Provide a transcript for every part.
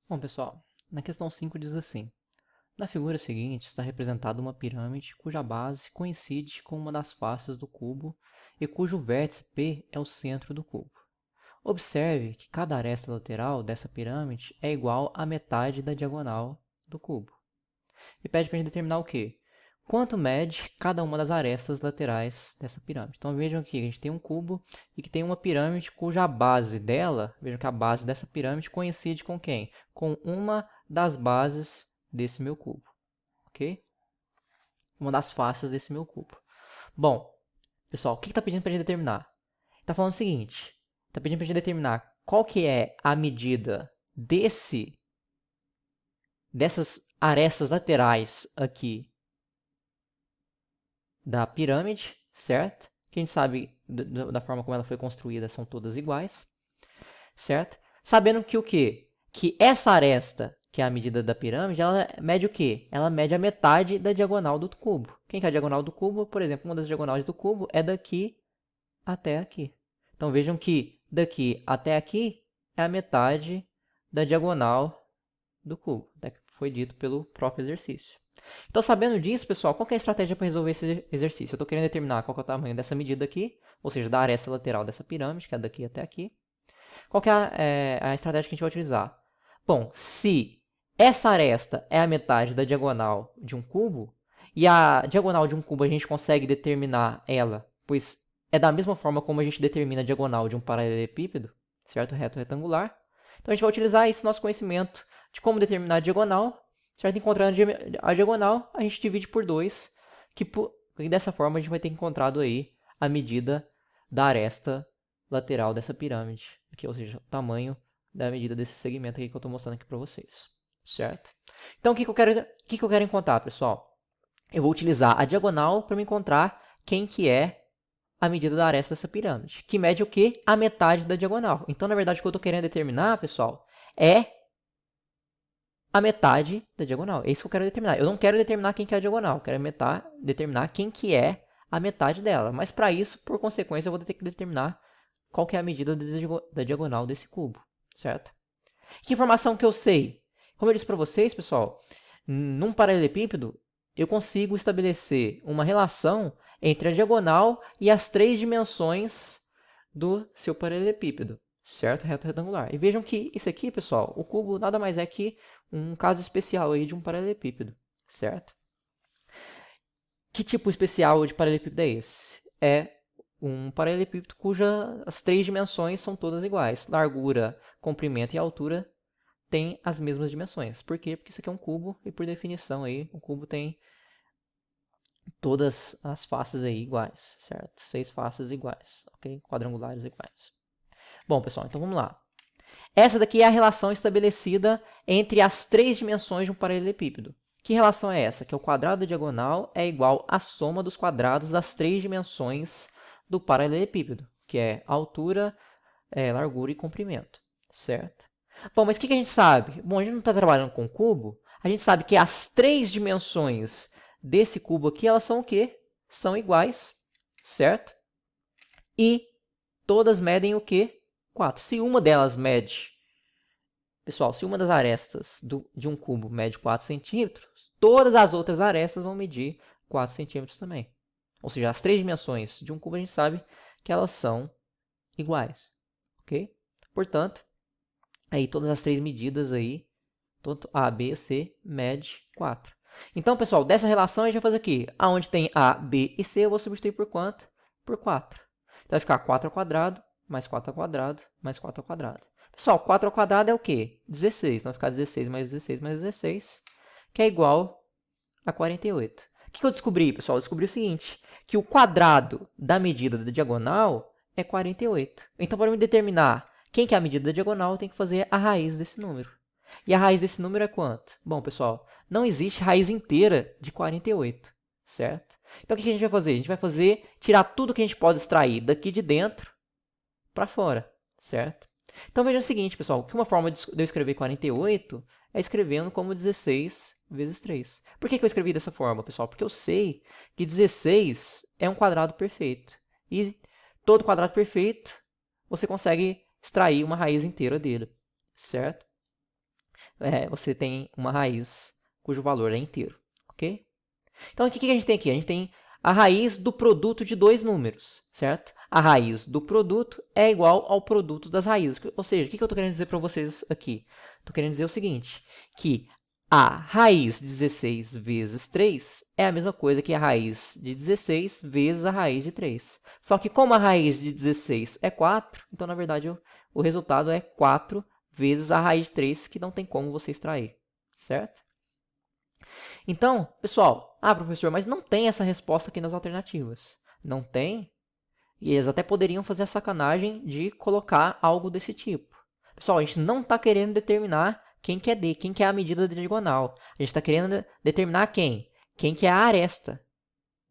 Bom, pessoal, na questão 5 diz assim: na figura seguinte está representada uma pirâmide cuja base coincide com uma das faces do cubo e cujo vértice P é o centro do cubo. Observe que cada aresta lateral dessa pirâmide é igual à metade da diagonal do cubo. E pede para a gente determinar o quê? Quanto mede cada uma das arestas laterais dessa pirâmide. Então vejam aqui, a gente tem um cubo e que tem uma pirâmide cuja base dela, vejam que a base dessa pirâmide coincide com quem? Com uma das bases desse meu cubo, ok? Uma das faces desse meu cubo. Bom, pessoal, o que está pedindo para a gente determinar? Está falando o seguinte, está pedindo para a gente determinar qual que é a medida dessas arestas laterais aqui da pirâmide, certo? Que a gente sabe da forma como ela foi construída, são todas iguais, certo? Sabendo que o quê? Que essa aresta, que é a medida da pirâmide, ela mede o quê? Ela mede a metade da diagonal do cubo. Quem que é a diagonal do cubo? Por exemplo, uma das diagonais do cubo é daqui até aqui. Então vejam que daqui até aqui é a metade da diagonal do cubo, que foi dito pelo próprio exercício. Então, sabendo disso, pessoal, qual que é a estratégia para resolver esse exercício? Eu estou querendo determinar qual que é o tamanho dessa medida aqui, ou seja, da aresta lateral dessa pirâmide, que é daqui até aqui. Qual que é a estratégia que a gente vai utilizar? Bom, se essa aresta é a metade da diagonal de um cubo, e a diagonal de um cubo a gente consegue determinar ela, pois é da mesma forma como a gente determina a diagonal de um paralelepípedo, certo? Reto retangular. Então, a gente vai utilizar esse nosso conhecimento de como determinar a diagonal, certo? Encontrando a diagonal, a gente divide por 2, e dessa forma a gente vai ter encontrado aí a medida da aresta lateral dessa pirâmide, aqui, ou seja, o tamanho da medida desse segmento aqui que eu estou mostrando aqui para vocês, certo? Então, o que eu quero encontrar, pessoal? Eu vou utilizar a diagonal para me encontrar quem que é a medida da aresta dessa pirâmide, que mede o quê? A metade da diagonal. Então, na verdade, o que eu estou querendo determinar, pessoal, é a metade da diagonal. É isso que eu quero determinar. Eu não quero determinar quem que é a diagonal, eu quero determinar quem que é a metade dela. Mas para isso, por consequência, eu vou ter que determinar qual que é a medida da diagonal desse cubo, certo? Que informação que eu sei? Como eu disse para vocês, pessoal, num paralelepípedo, eu consigo estabelecer uma relação entre a diagonal e as 3 dimensões do seu paralelepípedo, certo? Reto retangular. E vejam que isso aqui, pessoal, o cubo nada mais é que um caso especial aí de um paralelepípedo, certo? Que tipo especial de paralelepípedo é esse? É um paralelepípedo cujas 3 dimensões são todas iguais. Largura, comprimento e altura têm as mesmas dimensões. Por quê? Porque isso aqui é um cubo e, por definição, aí, o cubo tem todas as faces aí iguais, certo? 6 faces iguais, ok? Quadrangulares iguais. Bom, pessoal, então vamos lá. Essa daqui é a relação estabelecida entre as 3 dimensões de um paralelepípedo. Que relação é essa? Que o quadrado diagonal é igual à soma dos quadrados das 3 dimensões do paralelepípedo, que é altura, largura e comprimento, certo? Bom, mas o que a gente sabe? Bom, a gente não está trabalhando com cubo, a gente sabe que as 3 dimensões desse cubo aqui, elas são o quê? São iguais, certo? E todas medem o quê? 4. Se uma delas mede, pessoal, se uma das arestas de um cubo mede 4 centímetros, todas as outras arestas vão medir 4 centímetros também. Ou seja, as 3 dimensões de um cubo a gente sabe que elas são iguais, ok? Portanto, aí todas as 3 medidas aí, tanto A, B e C, mede 4. Então, pessoal, dessa relação a gente vai fazer aqui. Aonde tem A, B e C, eu vou substituir por quanto? Por 4. Então, vai ficar 4 ao quadrado, mais 4 ao quadrado, mais 4 ao quadrado. Pessoal, 4 ao quadrado é o quê? 16. Então, vai ficar 16 mais 16 mais 16, que é igual a 48. O que eu descobri, pessoal? Eu descobri o seguinte, que o quadrado da medida da diagonal é 48. Então, para me determinar quem que é a medida da diagonal, eu tenho que fazer a raiz desse número. E a raiz desse número é quanto? Bom, pessoal, não existe raiz inteira de 48, certo? Então, o que a gente vai fazer? A gente vai tirar tudo que a gente pode extrair daqui de dentro para fora, certo? Então, veja o seguinte, pessoal, que uma forma de eu escrever 48 é escrevendo como 16 vezes 3. Por que eu escrevi dessa forma, pessoal? Porque eu sei que 16 é um quadrado perfeito. E todo quadrado perfeito, você consegue extrair uma raiz inteira dele, certo? você tem uma raiz cujo valor é inteiro, ok? Então, o que a gente tem aqui? A gente tem a raiz do produto de dois números, certo? A raiz do produto é igual ao produto das raízes. Ou seja, o que eu estou querendo dizer para vocês aqui? Estou querendo dizer o seguinte, que a raiz de 16 vezes 3 é a mesma coisa que a raiz de 16 vezes a raiz de 3. Só que como a raiz de 16 é 4, então, na verdade, o resultado é 4 vezes a raiz de 3, que não tem como você extrair, certo? Então, pessoal, professor, mas não tem essa resposta aqui nas alternativas. Não tem? E eles até poderiam fazer a sacanagem de colocar algo desse tipo. Pessoal, a gente não está querendo determinar quem que é D, quem que é a medida da diagonal. A gente está querendo determinar quem? Quem que é a aresta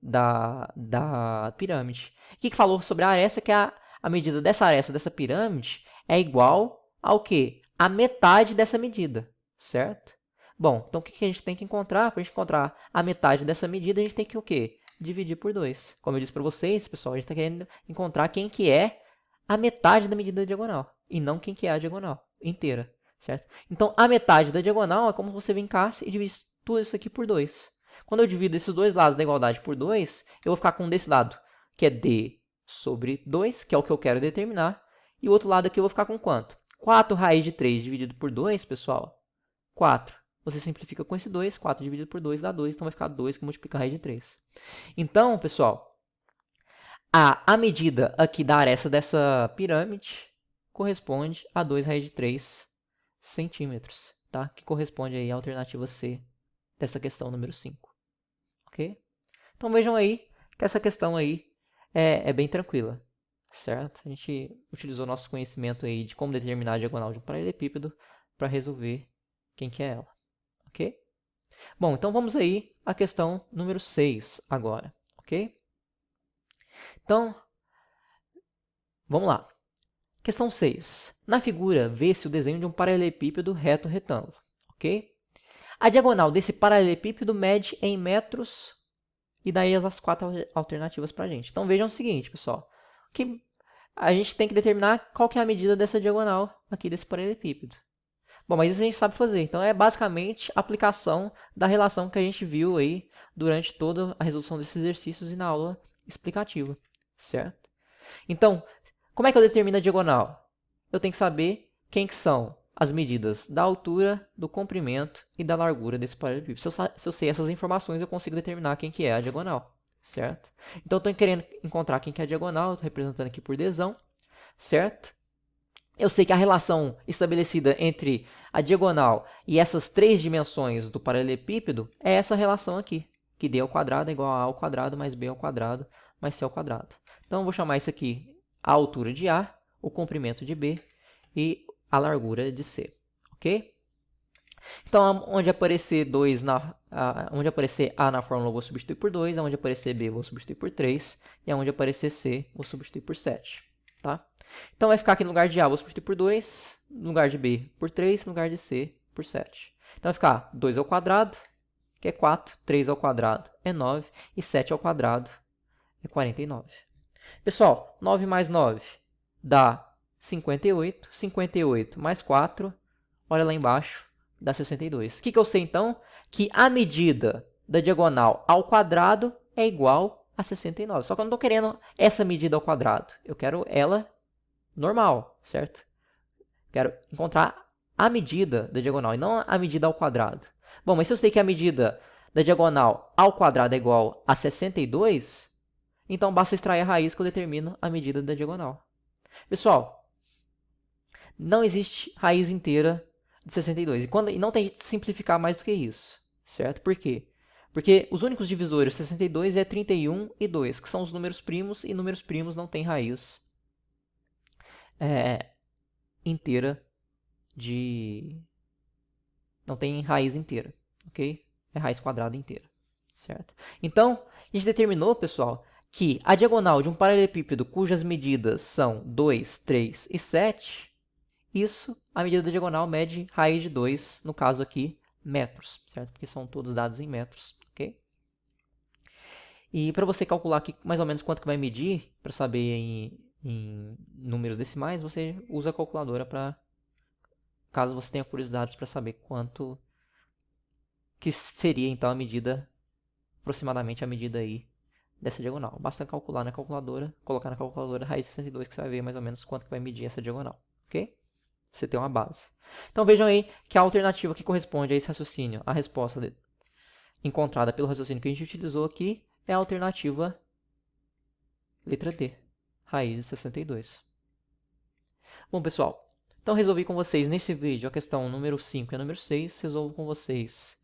da pirâmide. O que falou sobre a aresta? Que a medida dessa aresta, dessa pirâmide, é igual ao quê? A metade dessa medida, certo? Bom, então o que a gente tem que encontrar? Para a gente encontrar a metade dessa medida, a gente tem que o quê? Dividir por 2. Como eu disse para vocês, pessoal, a gente está querendo encontrar quem que é a metade da medida da diagonal, e não quem que é a diagonal inteira, certo? Então, a metade da diagonal é como se você vincasse e dividisse tudo isso aqui por 2. Quando eu divido esses dois lados da igualdade por 2, eu vou ficar com desse lado, que é D sobre 2, que é o que eu quero determinar, e o outro lado aqui eu vou ficar com quanto? 4 raiz de 3 dividido por 2, pessoal, 4. Você simplifica com esse 2, 4 dividido por 2 dá 2, então vai ficar 2 que multiplica a raiz de 3. Então, pessoal, a medida aqui da aresta dessa pirâmide corresponde a 2 raiz de 3 centímetros, tá? Que corresponde aí à alternativa C dessa questão número 5, ok? Então vejam aí que essa questão aí é bem tranquila, certo? A gente utilizou nosso conhecimento aí de como determinar a diagonal de um paralelepípedo para resolver quem que é ela, ok? Bom, então vamos aí à questão número 6 agora, ok? Então, vamos lá. Questão 6. Na figura, vê-se o desenho de um paralelepípedo reto retângulo, ok? A diagonal desse paralelepípedo mede em metros e daí as 4 alternativas para a gente. Então vejam o seguinte, pessoal, que a gente tem que determinar qual que é a medida dessa diagonal aqui desse paralelepípedo. Bom, mas isso a gente sabe fazer. Então é basicamente a aplicação da relação que a gente viu aí durante toda a resolução desses exercícios e na aula explicativa, certo? Então, como é que eu determino a diagonal? Eu tenho que saber quem que são as medidas da altura, do comprimento e da largura desse paralelepípedo. Se eu sei essas informações, eu consigo determinar quem que é a diagonal, certo? Então, eu estou querendo encontrar quem que é a diagonal, estou representando aqui por Dzão, certo? Eu sei que a relação estabelecida entre a diagonal e essas 3 dimensões do paralelepípedo é essa relação aqui, que D ao quadrado é igual a A ao quadrado mais B ao quadrado mais C ao quadrado. Então, eu vou chamar isso aqui a altura de A, o comprimento de B e a largura de C, ok? Então, onde aparecer onde aparecer A na fórmula, eu vou substituir por 2, onde aparecer B, eu vou substituir por 3, e onde aparecer C, vou substituir por 7, tá? Então, vai ficar aqui no lugar de A, vou substituir por 2, no lugar de B, por 3, no lugar de C, por 7. Então, vai ficar 2 ao quadrado, que é 4, 3 ao quadrado é 9, e 7 ao quadrado é 49. Pessoal, 9 mais 9 dá 58, 58 mais 4, olha lá embaixo, dá 62. O que eu sei, então? Que a medida da diagonal ao quadrado é igual a 69. Só que eu não estou querendo essa medida ao quadrado. Eu quero ela normal, certo? Quero encontrar a medida da diagonal e não a medida ao quadrado. Bom, mas se eu sei que a medida da diagonal ao quadrado é igual a 62, então basta extrair a raiz que eu determino a medida da diagonal. Pessoal, não existe raiz inteira de 62. E não tem jeito de simplificar mais do que isso, certo? Por quê? Porque os únicos divisores de 62 é 31 e 2, que são os números primos, e números primos não têm raiz inteira de... Não tem raiz inteira, ok? É raiz quadrada inteira, certo? Então, a gente determinou, pessoal, que a diagonal de um paralelepípedo cujas medidas são 2, 3 e 7, a medida da diagonal mede raiz de 2, no caso aqui, metros, certo? Porque são todos dados em metros, ok? E para você calcular aqui mais ou menos quanto que vai medir, para saber em números decimais, você usa a calculadora para caso você tenha curiosidades para saber quanto que seria então a medida, aproximadamente a medida aí dessa diagonal. Basta calcular na calculadora, colocar na calculadora raiz de 62 que você vai ver mais ou menos quanto que vai medir essa diagonal, ok? Você tem uma base. Então vejam aí que a alternativa que corresponde a esse raciocínio, a resposta encontrada pelo raciocínio que a gente utilizou aqui, é a alternativa letra D, raiz de 62. Bom, pessoal, então resolvi com vocês nesse vídeo a questão número 5 e a número 6. Resolvo com vocês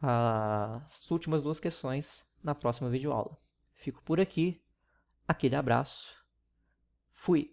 as últimas duas questões na próxima videoaula. Fico por aqui. Aquele abraço. Fui!